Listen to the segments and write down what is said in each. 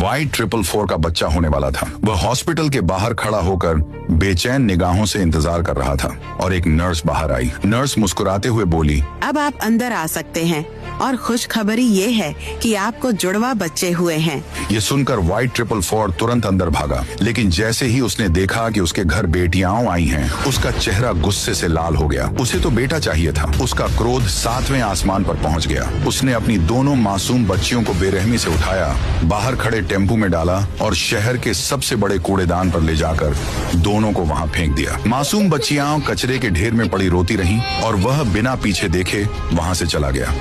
Y444 का बच्चा होने वाला था। वह हॉस्पिटल के बाहर खड़ा होकर बेचैन निगाहों से इंतजार कर रहा था और एक नर्स बाहर आई। नर्स मुस्कुराते हुए बोली, अब आप अंदर आ सकते हैं और खुशखबरी ये है कि आपको जुड़वा बच्चे हुए हैं। ये सुनकर Y444 तुरंत अंदर भागा, लेकिन जैसे ही उसने देखा कि उसके घर बेटियां आई हैं, उसका चेहरा गुस्से से लाल हो गया। उसे तो बेटा चाहिए था। उसका क्रोध 7वें आसमान पर पहुंच गया। उसने अपनी दोनों मासूम बच्चियों को बेरहमी से उठाया, बाहर खड़े टेम्पू में डाला और शहर के सबसे बड़े कूड़ेदान पर ले जाकर दोनों को वहां फेंक दिया। मासूम बच्चियां कचरे के ढेर में पड़ी रोती रहीं और वह बिना पीछे देखे वहां से चला गया।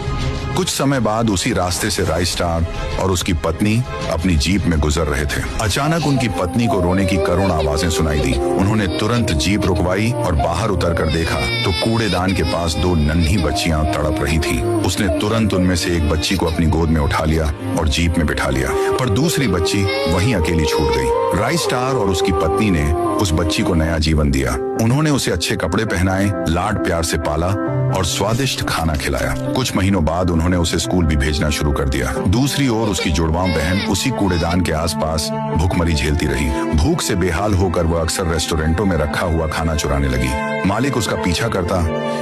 कुछ समय बाद उसी रास्ते से राइस्टार और उसकी पत्नी अपनी जीप में गुजर रहे थे। अचानक उनकी पत्नी को रोने की करुण आवाजें सुनाई दी। उन्होंने तुरंत जीप रुकवाई और बाहर उतरकर देखा तो कूड़ेदान के पास 2 नन्ही बच्चियां तड़प रही थीं। उसने तुरंत उनमें से एक बच्ची को अपनी गोद में उठा लिया और जीप में बिठा लिया, पर दूसरी बच्ची वहीं अकेली छूट गई। राइस्टार और उसकी पत्नी ने उस बच्ची को नया जीवन दिया। उन्होंने उसे अच्छे कपड़े पहनाए, लाड प्यार से पाला और स्वादिष्ट खाना खिलाया। कुछ महीनों बाद उन्होंने उसे स्कूल भी भेजना शुरू कर दिया। दूसरी ओर उसकी जुड़वां बहन उसी कूड़ेदान के आसपास भूखमरी झेलती रही। भूख से बेहाल होकर वह अक्सर रेस्टोरेंटों में रखा हुआ खाना चुराने लगी। मालिक उसका पीछा करता,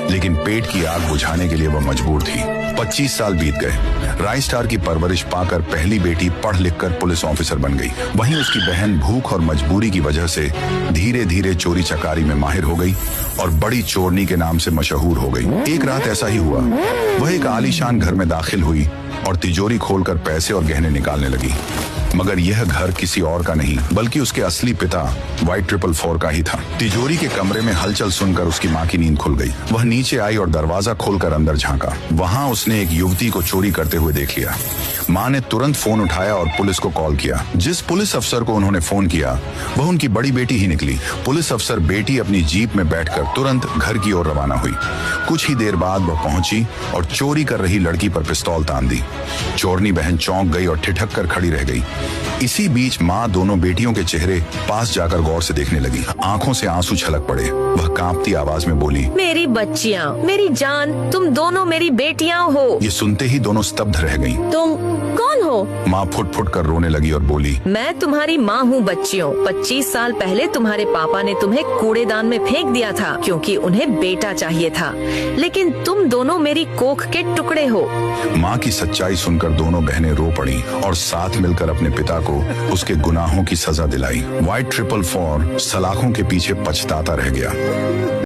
लेकिन पेट की आग बुझाने के लिए वह मजबूर थी। 25 साल बीत गए। राइस्टार की परवरिश पाकर पहली बेटी पढ़ लिखकर पुलिस ऑफिसर बन गई। वहीं उसकी बहन भूख और मजबूरी की वजह से धीरे धीरे चोरी चकारी में माहिर हो गई और बड़ी चोरनी के नाम से मशहूर हो गई। एक रात ऐसा ही हुआ। वह एक आलीशान घर में दाखिल हुई और तिजोरी खोलकर पैसे और गहने निकालने लगी, मगर यह घर किसी और का नहीं बल्कि उसके असली पिता Y444 का ही था। तिजोरी के कमरे में हलचल सुनकर उसकी माँ की नींद खुल गई। वह नीचे आई और दरवाजा खोलकर अंदर झांका। वहां उसने एक युवती को चोरी करते हुए देख लिया। माँ ने तुरंत फोन उठाया और पुलिस को कॉल किया। जिस पुलिस अफसर को उन्होंने फोन किया वह उनकी बड़ी बेटी ही निकली। पुलिस अफसर बेटी अपनी जीप में बैठकर तुरंत घर की ओर रवाना हुई। कुछ ही देर बाद वह पहुंची और चोरी कर रही लड़की पर पिस्तौल तान दी। चोरनी बहन चौंक गई और ठिठक कर खड़ी रह गई। इसी बीच माँ दोनों बेटियों के चेहरे पास जाकर गौर से देखने लगी। आंखों से आंसू छलक पड़े। वह कांपती आवाज में बोली, मेरी बच्चियाँ, मेरी जान, तुम दोनों मेरी बेटियाँ हो। ये सुनते ही दोनों स्तब्ध रह गईं। तुम कौन हो? माँ फुट फुट कर रोने लगी और बोली, मैं तुम्हारी माँ हूँ बच्चियों। 25 साल पहले तुम्हारे पापा ने तुम्हें कूड़ेदान में फेंक दिया था क्योंकि उन्हें बेटा चाहिए था, लेकिन तुम दोनों मेरी कोख के टुकड़े हो। माँ की सच्चाई सुनकर दोनों बहनें रो पड़ी और साथ मिलकर अपने पिता को उसके गुनाहों की सजा दिलाई। Y444 सलाखों के पीछे पछताता रह गया।